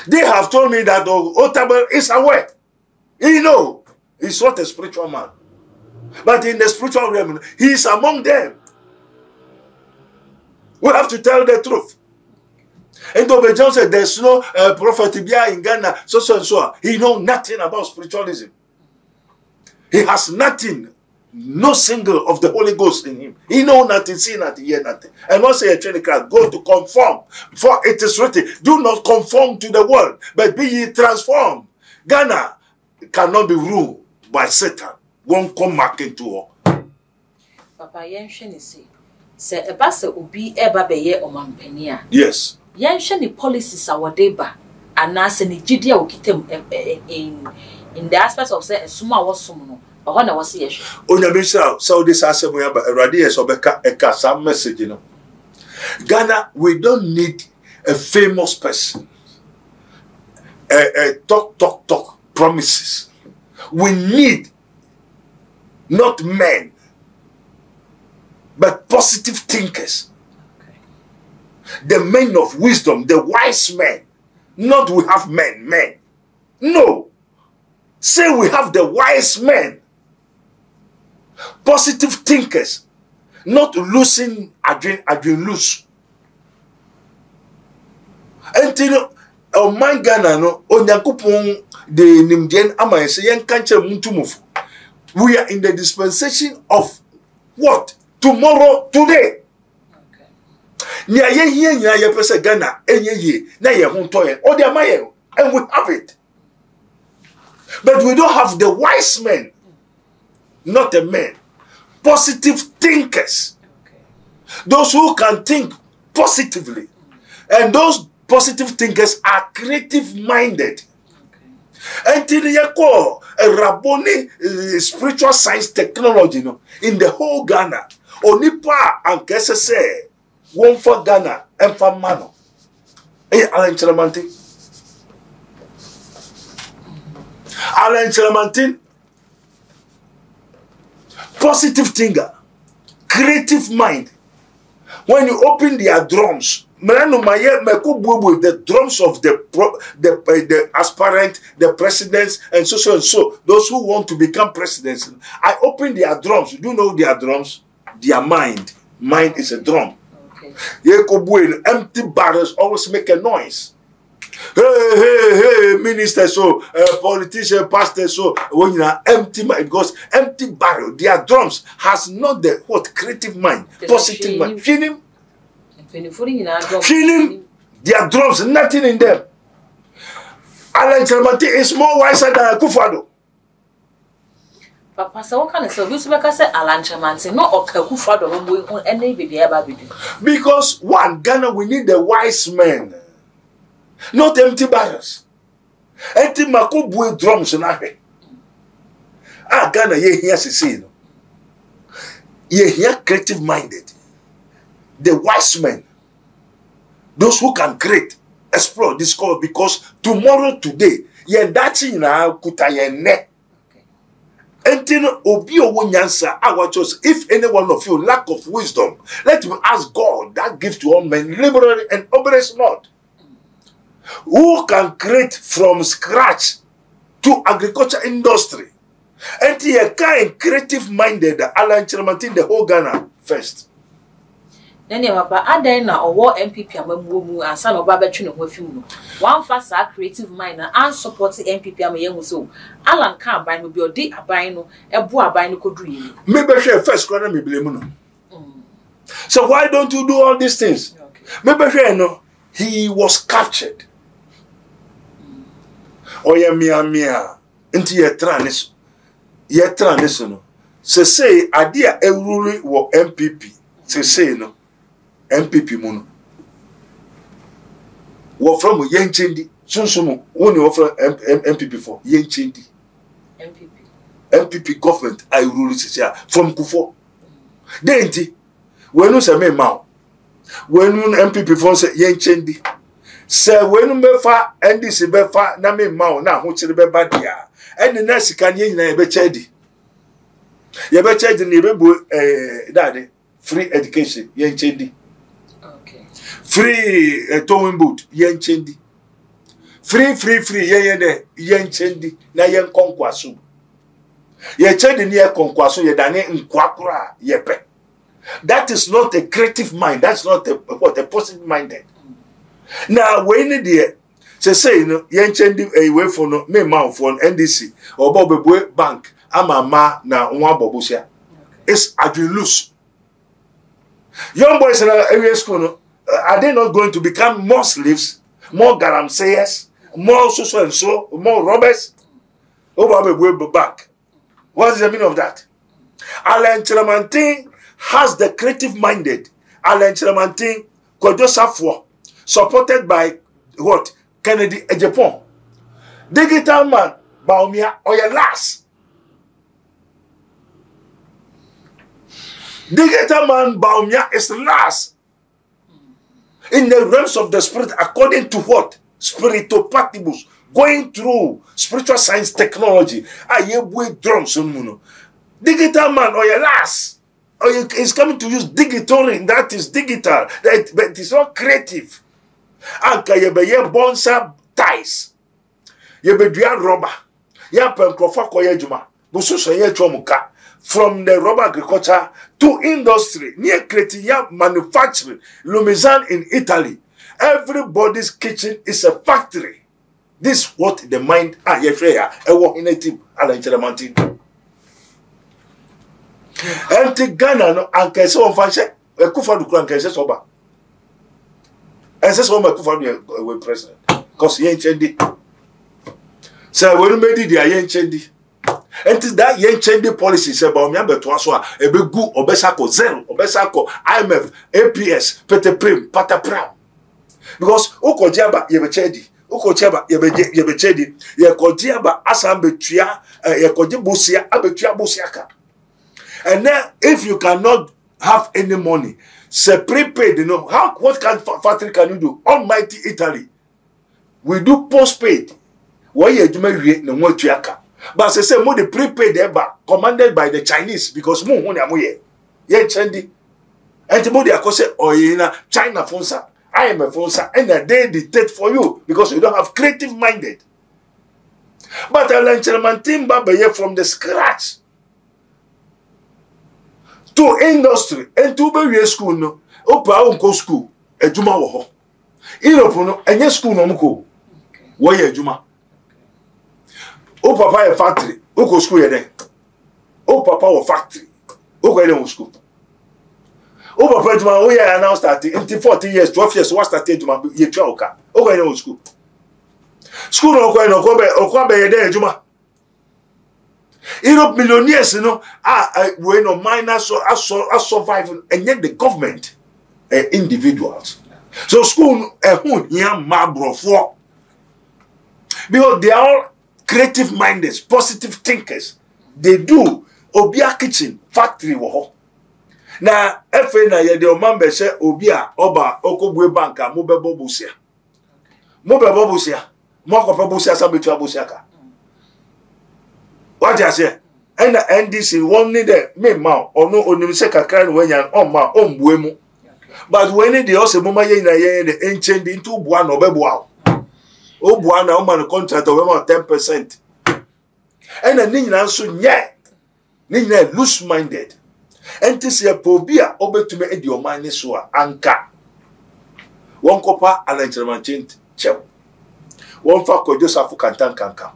They have told me that Otabel is aware. He knows he's not a spiritual man. But in the spiritual realm, he is among them. We have to tell the truth. And Obe John said there's no prophet in Ghana, so and so. He knows nothing about spiritualism. He has nothing, no single of the Holy Ghost in him. He knows nothing, see nothing, hear nothing. And once a Trinity go to conform, for it is written, do not conform to the world, but be ye transformed. Ghana cannot be ruled by Satan. Won't come back into war. Papa, yensheni si. Se ebase ubi eba beye omampenia. Yes. Yensheni policies awadeba. Anase ni jidia ukitem in the aspect of say suma wasumuno. Ohona wasi yesho. Onyamisha, Saudi Sasemo yaba eradi esobeka eka some message, you know. Ghana, we don't need a famous person. Talk promises. We need not men, but positive thinkers. Okay. The men of wisdom, the wise men. Not we have men. No. Say we have the wise men. Positive thinkers. Not losing Agyin loose. Until man Ghana no Onyankopon de nimdien ama say yen kanche muntumufu. We are in the dispensation of what? Tomorrow, today. Okay. Nya ye hie nya ye pese Ghana enye ye na ye ho toye. O de amaye and we have it. But we don't have the wise men. Not the men. Positive thinkers. Okay. Those who can think positively. And those positive thinkers are creative minded. Until you call a Rabboni spiritual science technology, you know, in the whole Ghana, Onipa and Kese one for Ghana and for Mano. Alan Chelamantin. Positive thinker, creative mind. When you open their drums, the drums of the aspirant, the presidents, and so and so, those who want to become presidents. I open their drums. You do know their drums? Their mind. Mind is a drum. Okay. Empty barrels always make a noise. Hey, minister, so politician, pastor, so when you are empty mind, because empty barrel, their drums has not the creative mind, positive mind. Feeling, their drums, nothing in them. Alan Chelmati is more wiser than Akufo-Addo. Papa, so what kind of service make us say Alan Chelmati, not Akufo-Addo when we on any baby ever be. Because one, Ghana, we need the wise men, not empty barrels. Empty Makubu drums and I. Ah, Ghana, ye here to see. Ye here creative minded. The wise men. Those who can create, explore, discover, because tomorrow, today, ye dachi na kuta ye ne. Entino obi owo nyansa our choice. If any one of you lack of wisdom, let him ask God that gives to all men liberally and obeys not. Who can create from scratch to agriculture industry? And ye kind creative minded Alan Chelmati the whole Ghana first. Then papa adena or MPP amemu and son of Baba Chino Wafimu. One fast creative mind and support the MPP am so. Alan can't buy no be odi abino, a boa bino could dream. Maybe share first corner me blame. So why don't you do all these things? Maybe share no, he was captured. Oh yeah, mia into your tranis. Ye tranis no. Say idea a rule wo MPP. Say no. MPP mono. Wo from yenchendi. Sunsumu woni wo from MPP for yenchendi. MPP government I rule say from Kufo. Denti when you say me ma. When you MPP for say yenchendi. Say when you be fa NDC be fa na me ma na ho chire be ba dia. And the next can yen na be chedi. Ye be chedi ni be bu daddy free education yenchendi. Free towing boot, yen chendi. Free, yen chendi, na yen konkwasu. Ye chendi ni yen konkwasu, ye dane nkwakura, yepe. That is not a creative mind. That's not a positive minded. Now, when it say, yen chendi away for no, me mount for an NDC, or Bobby Bank, ama na unwa bobusia. It's Agyin loose. Young boys in our area school, are they not going to become more slaves, more galamsayers, more so and so, more robbers? Over back. What is the meaning of that? Alan Chelmati has the creative minded. Alan Chelmati Kodosafwa, supported by what? Kennedy Ejepon. Digital man, Baumia or your last. Digital man, Baumia is last. In the realms of the spirit, according to what? Spiritopatibus. Going through spiritual science technology. Ayebwe drums. Digital man or your last. Or is coming to use digitoring. That is digital. But it's not creative. Anka yebe bonsa ties. Yebe duan rubber. Yapen krofa koye juma. Bususo ye chomuka. From the rubber agriculture to industry, near creating manufacturing, Lumizan in Italy. Everybody's kitchen is a factory. This is what the mind in a team Alan Chelmati. Empty Ghana no anke so on fanche Akufo-Addo kura anke so ba. Ese so ma Akufo-Addo we president. Cause yen chendi. So when made the yen chendi. And that yen change policy say about me abeto aso a ebegu obesako zero obesako IMF APS peteprim patapram because ukojiaba yebechedi ukojiaba yebechedi yekojiaba asambetua yekojibusia abetua busiaka. And then if you cannot have any money say prepaid, you know what kind of factory can you do? Almighty Italy we do postpaid why you wie na mwotuaka. But they say more the prepaid ever commanded by the Chinese because more money amoye. Ye chendi. And more the akose oyina China fonsa, IMF fonsa, and they dictate for you because you don't have creative minded. But Alan Chelmati Mbabaye from the scratch to industry and to be school no. Opa unko school ejuma wo ho. Europe no enye school no mko. Why ye juma? O papa a factory. O go school ye then. O papa a factory. O go in school. O papa juma o ye now starting in 40 years, 12 years, what started juma ye twa oka. O go in school. School no go be ye then juma. Europe millionaires, you know, we no minors are surviving, and yet the government, individuals. So school, for because they are all creative minded, positive thinkers. They do obia kitchen factory wo. Na efe na ye de omambe se obia oba okobwe banka mo bebo busia. Mo bebo busia. Mo ko busia sa betu abusia ka. What I say? And the NDC won't need a me ma or no onimse kakra when yan on ma buemu. But when they also mama ye na ye the ancient into buan or beboa. O buana o man contract of about 10%. And a nina so nye nina loose minded. And this year pobia obe to me edi o mine so anka. One copa and entertainment chew. One fa ko Joseph kantan kanka.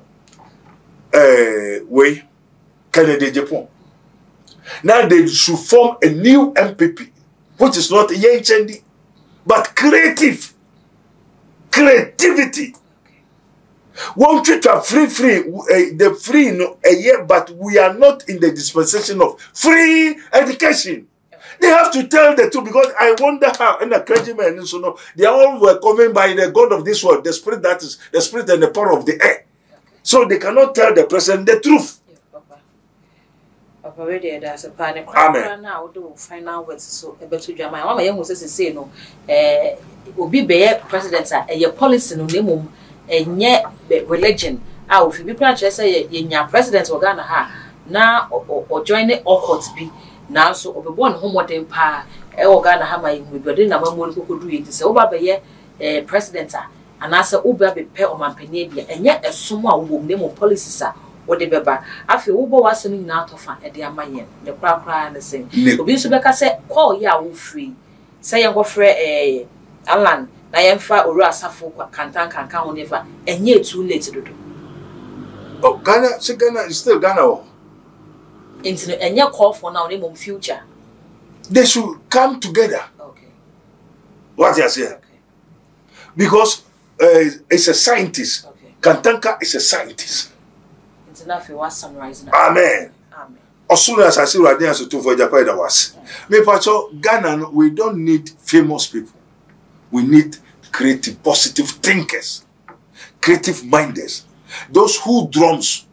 Way Canada Japan. Now they should form a new MPP, which is not Yechendi, but creative. Creativity. One treat a free, the free no a year, but we are not in the dispensation of free education. They have to tell the truth because I wonder how and the clergymen so no, they all were coming by the God of this world, the spirit that is the spirit and the power of the air. So they cannot tell the president the truth. Papa, ready as a panic. Amen. Now do final words so a better German. Mama, young was say no. Will be bear president a policy no name and yet religion. I will be practiced say your president or Ghana ha now or join it or court be now so over one homework empire or Ghana hammer with your dinner when we could do it. So over a president. And as a uber be pay on my penabia, and yet a small woman name of policies are what the beba. I feel Uber was sending out of a dear mayan, the crowd crying the same. Obisubeka said, call ya free. Say I go for a land, I am far or Rasafo can't count never, and yet too late to do. Oh, Ghana is still Ghana. Into and your call for now, name of future. They should come together. Okay. What you say? Okay. Because it's a scientist. Okay. Kantanka is a scientist. It's enough you want summarize now. Amen. Amen. As soon as I see what they to for Japan, that was. Me pacho Ghana, we don't need famous people. We need creative, positive thinkers, creative minders. Those who drums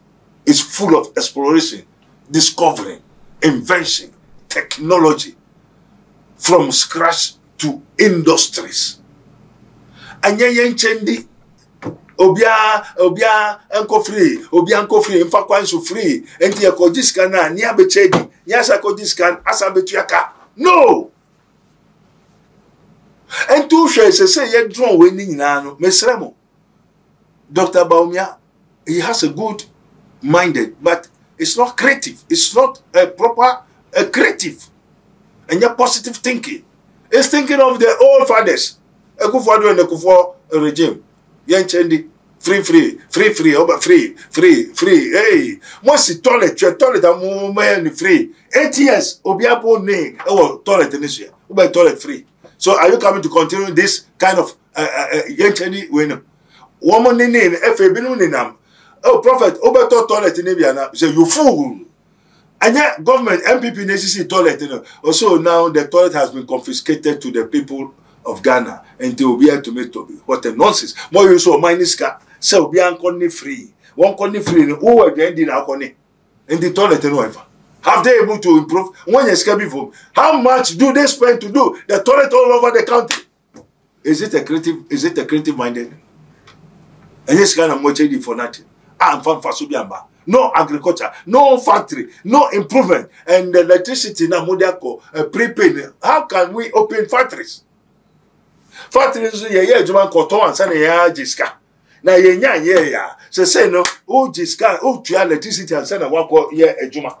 is full of exploration, discovery, invention, technology, from scratch to industries. And yen chendi obia enko free in fact so free enti e ko discan na ni abechedi nyasa ko discan asa betuaka no and to share say ye drone we ni nyina no mesremo Dr. Baumia, he has a good minded but it's not creative, it's not a proper creative and your positive thinking. It's thinking of the old fathers. A good father and a good regime. Yen chendi free, over free. Hey, once the toilet, your toilet a man free. 8 years, obiabo name. Oh, toilet in this year. Uber toilet free. So are you coming to continue this kind of yen chendi when woman name F binu ninam? Oh, prophet, over toilet in India. Say you fool. And yet, government, MPP necessary toilet, you know. Also, now the toilet has been confiscated to the people of Ghana, and they will be able to make to be. What a nonsense. More you saw minus car, so be unconny free. One conny free, who are the ending alcony in the toilet and whatever. Have they able to improve when you're scabbing from? How much do they spend to do the toilet all over the country? Is it a creative minded? And this kind of much for nothing. I'm from Fasubiamba. No agriculture, no factory, no improvement, and the electricity na modiako prepaid. How can we open factories? Factories ye juman koton ansa na ya jiska. Na ye nya ye ya. Say no, o jiska, o tua electricity ansa na wako ye ejuma.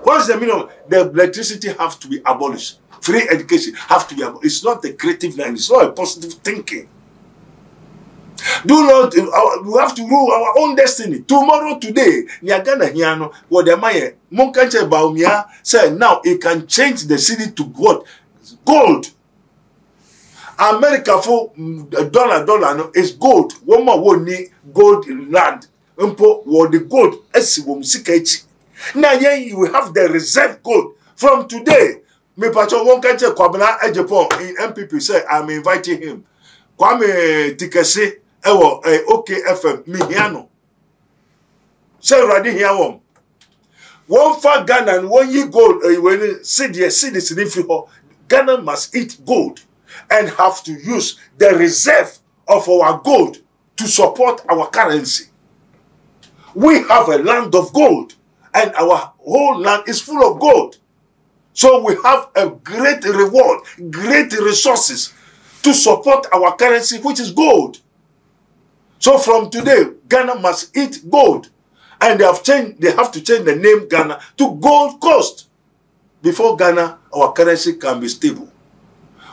What's the meaning of the electricity have to be abolished? Free education have to be abolished. It's not a creative line, it's not a positive thinking. Do not, we have to rule our own destiny. Tomorrow, today, Niagana Hiano, what the Maya, Monkanche Baumia said, now it can change the city to what? Gold. America for dollar is gold. One more won't need gold land. What the gold is. Now, you have the reserve gold from today. Me patron won't catch a Kwabena Ejapon in MPP say, I'm inviting him. Kwame Tikese. Ewo okay FM mihiano say ready here one for Ghana and 1 year gold when city Ghana must eat gold and have to use the reserve of our gold to support our currency. We have a land of gold and our whole land is full of gold, so we have a great reward, great resources to support our currency, which is gold. So from today, Ghana must eat gold. And they have to change the name Ghana to Gold Coast. Before Ghana, our currency can be stable.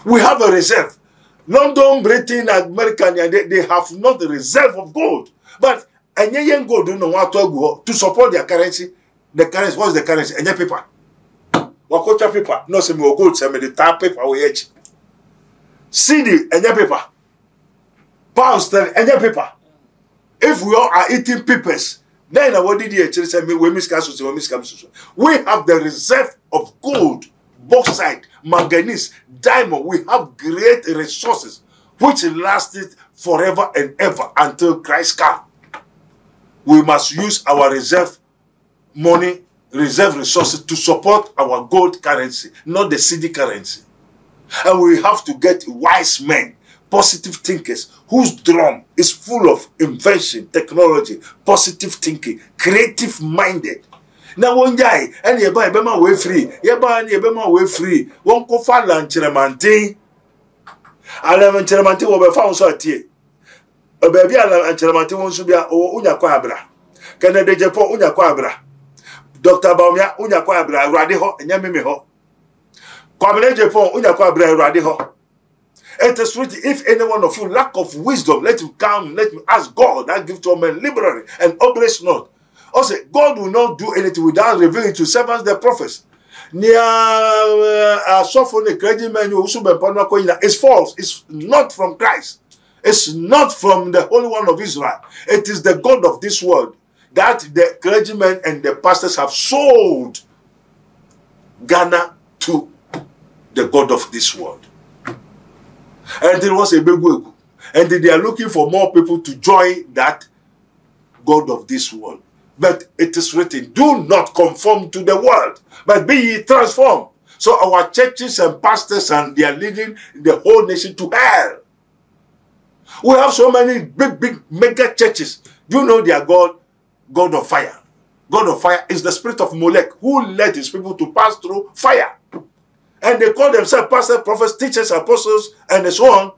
We have a reserve. London, Britain, America, they have not the reserve of gold. But any gold don't know what to support their currency. The currency, what is the currency? Any paper. Wakocha paper. No, some gold, some the tar paper we edge. CD, any paper. Pound sterling, any paper. If we all are eating papers, then what did you say? We have the reserve of gold, bauxite, manganese, diamond. We have great resources which lasted forever and ever until Christ comes. We must use our reserve money, reserve resources to support our gold currency, not the city currency. And we have to get wise men, positive thinkers, whose drum is full of invention, technology, positive thinking, creative minded. Now one guy, and you buy Bempah way free, you buy Bempah way free. One go for lunch Cheremanti. I love Cheremanti will be found so at ye. A baby and Cheremanti wants to be a Unya Quabra. Can I Japan Unya Quabra? Dr. Baumia Unya Quabra, Radiho, and Yamimiho. Kwabra Japan Unya Quabra, Radiho. It is written, if any one of you lack of wisdom, let him come, let me ask God, that give to a man liberally and oblige not. Also, God will not do anything without revealing to servants the prophets. Near Sophone, clergyman who is false. It's not from Christ. It's not from the Holy One of Israel. It is the God of this world that the clergymen and the pastors have sold Ghana to the God of this world. And it was a big work. And they are looking for more people to join that God of this world. But it is written, do not conform to the world, but be ye transformed. So our churches and pastors, and they are leading the whole nation to hell. We have so many big mega churches. Do you know they are God of fire? God of fire is the spirit of Molech, who led his people to pass through fire. And they call themselves pastors, prophets, teachers, apostles, and so on.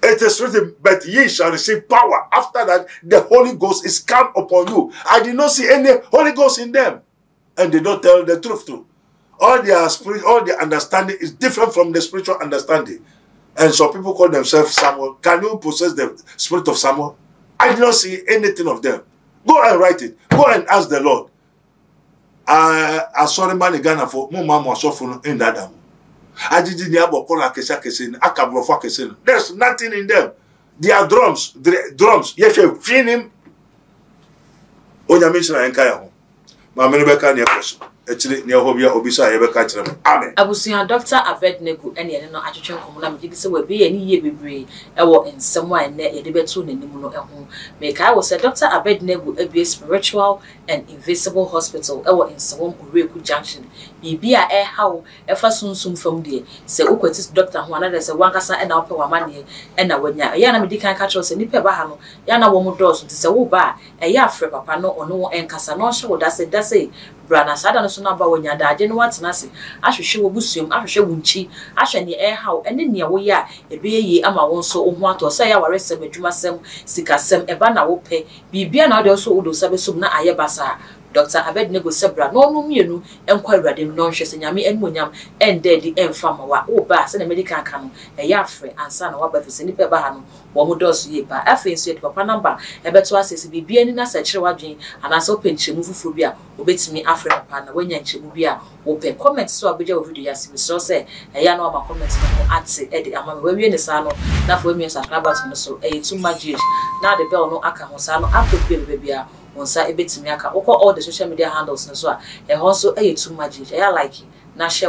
It is written, but ye shall receive power. After that, the Holy Ghost is come upon you. I did not see any Holy Ghost in them. And they don't tell the truth too. All their spirit, all their understanding is different from the spiritual understanding. And some people call themselves Samuel. Can you possess the spirit of Samuel? I did not see anything of them. Go and write it. Go and ask the Lord. Asare man Ghana for mama sofun in that. There's nothing in them. Their drums, yes, you feel him. Onyamisha and Kaya. Mamma Rebecca near person. Actually, near Hobia Obisa, ever catch them. Amen. I was seeing Dr. Abednego and any no actual common. You will be any year be brave. I will in somewhere near a debate in the Muno at home. Make I was a Dr. Abednego a spiritual and invisible hospital. I was in some Reku Junction. Be a air how ever soon from there. Say, Ukwetis Dr. Juana, there's a Wankasa and Upper Wamani, and I when Yana Medican catch us and Nipa Bahano, Yana Womo Doors to say, oh, ba, a yafre papa no or no and Casanosha, that's it. Brana Sada no number when ya dad didn't want nothing. I should show Busium, I should show Winchi, I shall near air how, and then near we are a be ye ama won so want to say our rest of Jumasem, Sikasem, a banner will pay, be another so do Sabesum na Ayabasa. Dr. Abednego Sebra no no mienu enkwa awurade no nhwe se nyame enmonyam endedi emfama wa wo ba se na medical kan e ya frɛ ansa na wa ba fisi ni pe ba ha no wo mo dos ye ba afi nso ye papa number ebeto asese bibia ni na sa kire wadwen anasa openchemu fufu bi a obetimi afrɛ papa na wanya nchemu bi a wo pe comment so abeja wo video yasimi so se e ya na wa comment no ate e de ama we ne sa no na fo emi subscribers no so e too magic na the bell no aka ho sa no apopie bebia onsa ebetimi aka all the social media handles no so e ho so e too magic e ya like na share